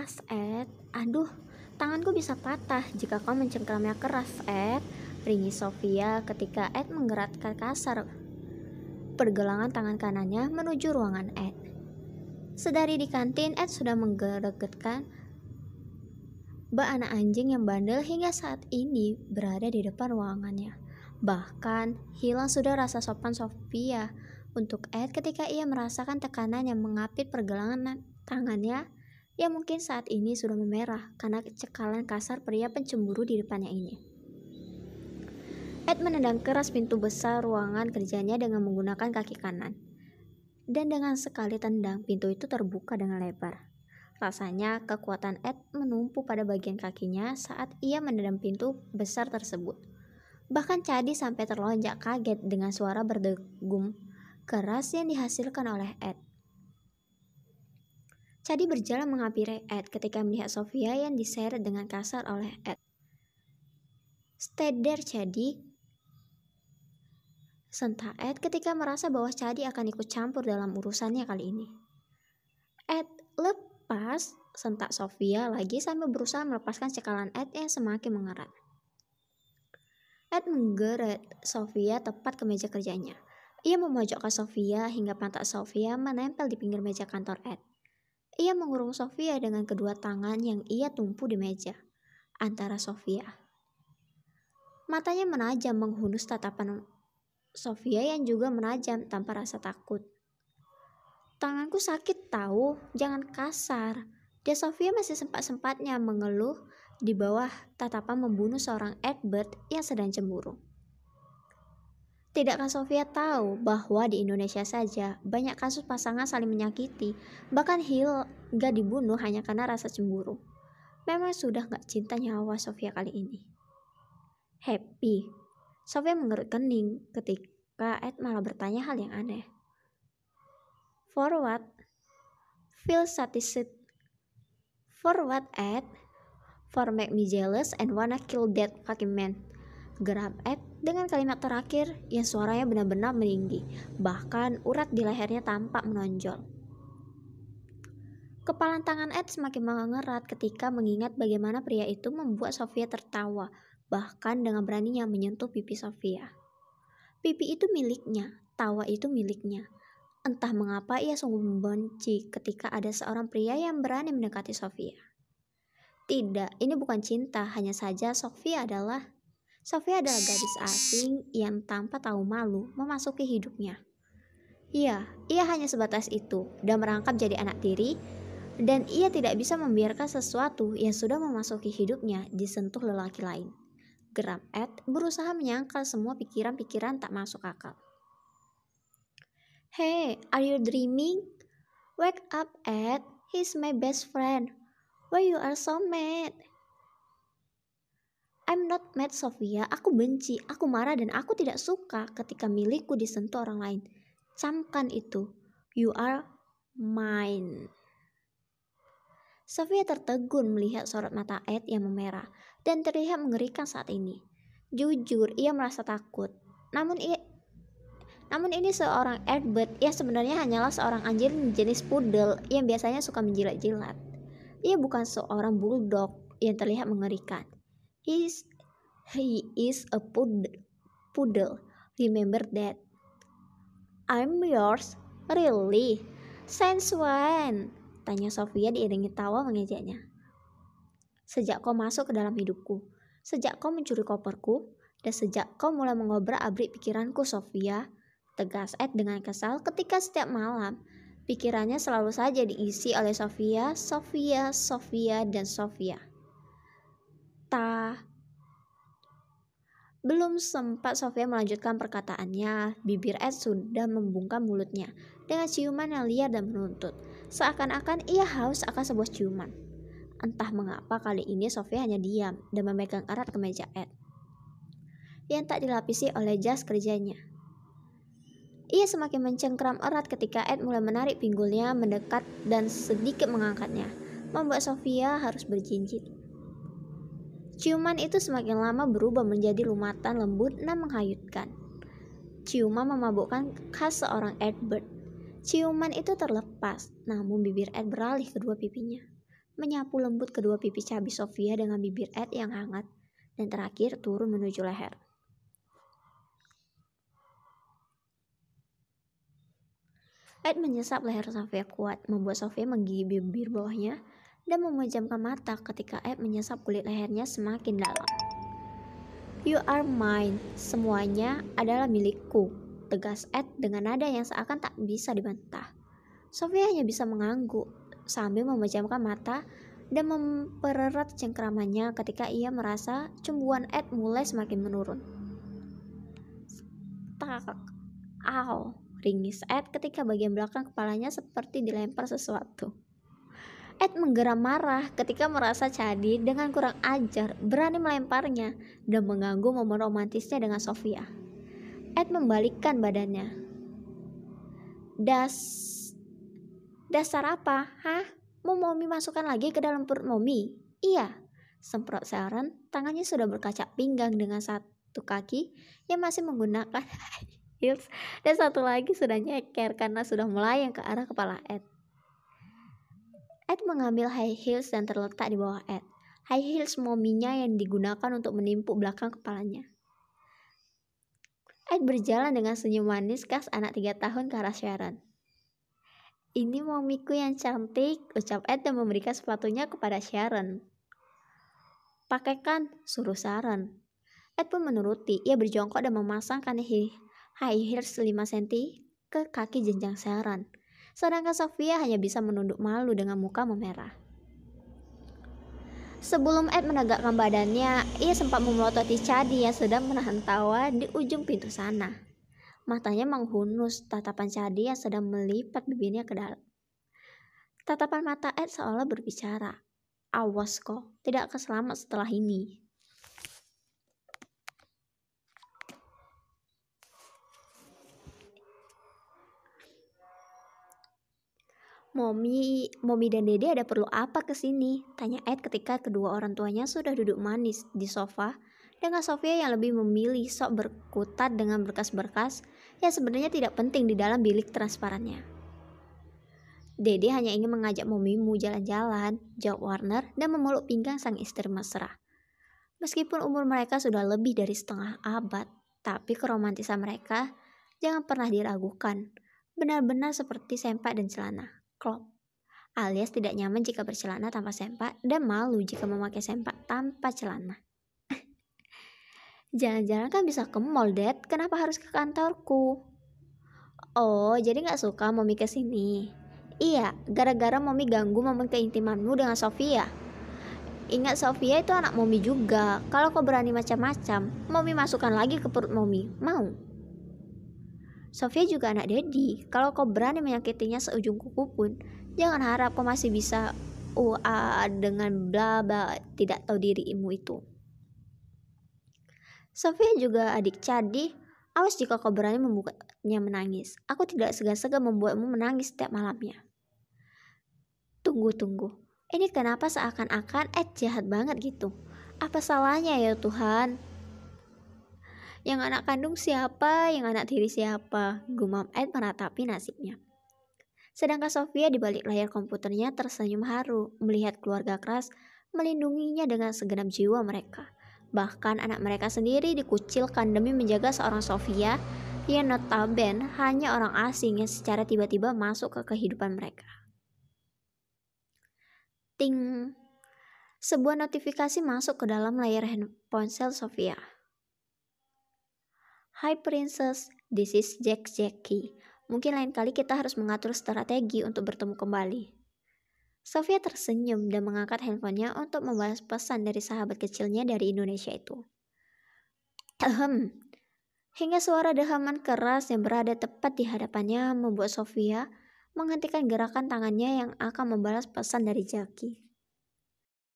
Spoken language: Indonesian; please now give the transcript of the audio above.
lepas, Ed. Aduh, tanganku bisa patah jika kau mencengkramnya keras, Ed. Ringis Sofia ketika Ed menggerakkan kasar pergelangan tangan kanannya menuju ruangan Ed. Sedari di kantin, Ed sudah menggerakkan bak anak anjing yang bandel hingga saat ini berada di depan ruangannya. Bahkan, hilang sudah rasa sopan Sofia untuk Ed ketika ia merasakan tekanan yang mengapit pergelangan tangannya yang mungkin saat ini sudah memerah karena cekalan kasar pria pencemburu di depannya ini. Ed menendang keras pintu besar ruangan kerjanya dengan menggunakan kaki kanan. Dan dengan sekali tendang, pintu itu terbuka dengan lebar. Rasanya kekuatan Ed menumpuk pada bagian kakinya saat ia menendang pintu besar tersebut. Bahkan Cadi sampai terlonjak kaget dengan suara berdegum keras yang dihasilkan oleh Ed. Cadi berjalan menghampiri Ed ketika melihat Sofia yang diseret dengan kasar oleh Ed. "Stay there, Cadi," sentak Ed ketika merasa bahwa Cadi akan ikut campur dalam urusannya kali ini. "Ed, lepas," sentak Sofia lagi sambil berusaha melepaskan cekalan Ed yang semakin mengerat. Ed menggeret Sofia tepat ke meja kerjanya. Ia memojokkan Sofia hingga pantat Sofia menempel di pinggir meja kantor Ed. Ia mengurung Sofia dengan kedua tangan yang ia tumpu di meja antara Sofia. Matanya menajam menghunus tatapan Sofia yang juga menajam tanpa rasa takut. "Tanganku sakit tahu, jangan kasar." Dan Sofia masih sempat-sempatnya mengeluh di bawah tatapan membunuh seorang Edward yang sedang cemburu. Tidakkah Sofia tahu bahwa di Indonesia saja banyak kasus pasangan saling menyakiti, bahkan hingga dibunuh hanya karena rasa cemburu? Memang sudah gak cinta nyawa Sofia kali ini. "Happy?" Sofia mengerut kening ketika Ed malah bertanya hal yang aneh. "For what?" "Feel satisfied." "For what, Ed?" "For make me jealous and wanna kill that fucking man," geram Ed dengan kalimat terakhir yang suaranya benar-benar meninggi, bahkan urat di lehernya tampak menonjol. Kepalan tangan Ed semakin mengerat ketika mengingat bagaimana pria itu membuat Sofia tertawa, bahkan dengan beraninya menyentuh pipi Sofia. Pipi itu miliknya, tawa itu miliknya. Entah mengapa ia sungguh membenci ketika ada seorang pria yang berani mendekati Sofia. Tidak, ini bukan cinta, hanya saja Sofia adalah gadis asing yang tanpa tahu malu memasuki hidupnya. Ya, ia hanya sebatas itu dan merangkap jadi anak tiri, dan ia tidak bisa membiarkan sesuatu yang sudah memasuki hidupnya disentuh lelaki lain. Geram Ed berusaha menyangkal semua pikiran-pikiran tak masuk akal. "Hey, are you dreaming? Wake up, Ed. He's my best friend. Why you are so mad?" "I'm not mad, Sofia. Aku benci, aku marah dan aku tidak suka ketika milikku disentuh orang lain. Camkan itu. You are mine." Sofia tertegun melihat sorot mata Ed yang memerah dan terlihat mengerikan saat ini. Jujur, ia merasa takut. Namun ini seorang Edward yang sebenarnya hanyalah seorang anjing jenis poodle yang biasanya suka menjilat-jilat. Ia bukan seorang bulldog yang terlihat mengerikan. He is a poodle. Remember that. "I'm yours? Really? Since when?" tanya Sofia diiringi tawa mengejeknya. "Sejak kau masuk ke dalam hidupku, sejak kau mencuri koperku, dan sejak kau mulai mengobrak-abrik pikiranku, Sofia," tegas Ed dengan kesal ketika setiap malam pikirannya selalu saja diisi oleh Sofia, dan Sofia. Belum sempat Sofia melanjutkan perkataannya, bibir Ed sudah membungkam mulutnya dengan ciuman yang liar dan menuntut, seakan-akan ia haus akan sebuah ciuman. Entah mengapa kali ini Sofia hanya diam dan memegang erat kemeja Ed yang tak dilapisi oleh jas kerjanya. Ia semakin mencengkram erat ketika Ed mulai menarik pinggulnya mendekat dan sedikit mengangkatnya, membuat Sofia harus berjinjit. Ciuman itu semakin lama berubah menjadi lumatan lembut dan menghanyutkan. Ciuman memabukkan khas seorang Edward. Ciuman itu terlepas, namun bibir Ed beralih kedua pipinya. menyapu lembut kedua pipi cabi Sofia dengan bibir Ed yang hangat, dan terakhir turun menuju leher. Ed menyesap leher Sofia kuat, membuat Sofia menggigit bibir bawahnya dan memejamkan mata ketika Ed menyesap kulit lehernya semakin dalam. "You are mine, semuanya adalah milikku," tegas Ed dengan nada yang seakan tak bisa dibantah. Sofia hanya bisa mengangguk sambil memejamkan mata dan mempererat cengkramannya ketika ia merasa cemburuan Ed mulai semakin menurun. "Tak, au," ringis Ed ketika bagian belakang kepalanya seperti dilempar sesuatu. Ed menggeram marah ketika merasa Chadi dengan kurang ajar berani melemparnya dan mengganggu momen romantisnya dengan Sofia. Ed membalikkan badannya. Dasar apa? Hah? Mau Momi masukkan lagi ke dalam perut Momi?" "Iya," semprot Sharon. Tangannya sudah berkacak pinggang dengan satu kaki yang masih menggunakan heels dan satu lagi sudah nyeker karena sudah melayang ke arah kepala Ed. Ed mengambil high heels dan terletak di bawah Ed. High heels Mominya yang digunakan untuk menimpuk belakang kepalanya. Ed berjalan dengan senyum manis khas anak 3 tahun ke arah Sharon. "Ini Momiku yang cantik," ucap Ed dan memberikan sepatunya kepada Sharon. "Pakaikan," suruh Sharon. Ed pun menuruti. Ia berjongkok dan memasangkan high heels 5 cm ke kaki jenjang Sharon. Sedangkan Sofia hanya bisa menunduk malu dengan muka memerah. Sebelum Ed menegakkan badannya, ia sempat memelototi Chadi yang sedang menahan tawa di ujung pintu sana. Matanya menghunus tatapan Chadi yang sedang melipat bibirnya ke dalam. Tatapan mata Ed seolah berbicara, "Awas kok, tidak akan selamat setelah ini." Momi dan Dede ada perlu apa ke sini?" tanya Ed ketika kedua orang tuanya sudah duduk manis di sofa dengan Sofia yang lebih memilih sok berkutat dengan berkas-berkas yang sebenarnya tidak penting di dalam bilik transparannya. "Dede hanya ingin mengajak Momimu jalan-jalan," jawab Warner dan memeluk pinggang sang istri mesra. Meskipun umur mereka sudah lebih dari setengah abad, tapi keromantisan mereka jangan pernah diragukan. Benar-benar seperti sempak dan celana. Klop, alias tidak nyaman jika bercelana tanpa sempak dan malu jika memakai sempak tanpa celana. "Jalan-jalan kan bisa ke mall, Dad. Kenapa harus ke kantorku?" "Oh, jadi gak suka Momi kesini?" "Iya, gara-gara Momi ganggu momen keintimanmu dengan Sofia." "Ingat Sofia itu anak Momi juga. Kalau kau berani macam-macam, Momi masukkan lagi ke perut Momi. Mau?" "Sofia juga anak Daddy. Kalau kau berani menyakitinya seujung kuku pun, jangan harap kau masih bisa dengan bla bla tidak tahu dirimu itu." "Sofia juga adik Chadi. Awas jika kau berani membuatnya menangis. Aku tidak segan-segan membuatmu menangis setiap malamnya." Tunggu. Ini kenapa seakan-akan Ed jahat banget gitu? Apa salahnya ya Tuhan? "Yang anak kandung siapa? Yang anak tiri siapa?" gumam Ed meratapi nasibnya. Sedangkan Sofia di balik layar komputernya tersenyum haru melihat keluarga keras melindunginya dengan segenap jiwa mereka. Bahkan anak mereka sendiri dikucilkan demi menjaga seorang Sofia yang notabene hanya orang asing yang secara tiba-tiba masuk ke kehidupan mereka. Ting! Sebuah notifikasi masuk ke dalam layar ponsel Sofia. "Hi Princess, this is Jackie. Mungkin lain kali kita harus mengatur strategi untuk bertemu kembali." Sofia tersenyum dan mengangkat handphonenya untuk membalas pesan dari sahabat kecilnya dari Indonesia itu. Hingga suara dehaman keras yang berada tepat di hadapannya membuat Sofia menghentikan gerakan tangannya yang akan membalas pesan dari Jackie.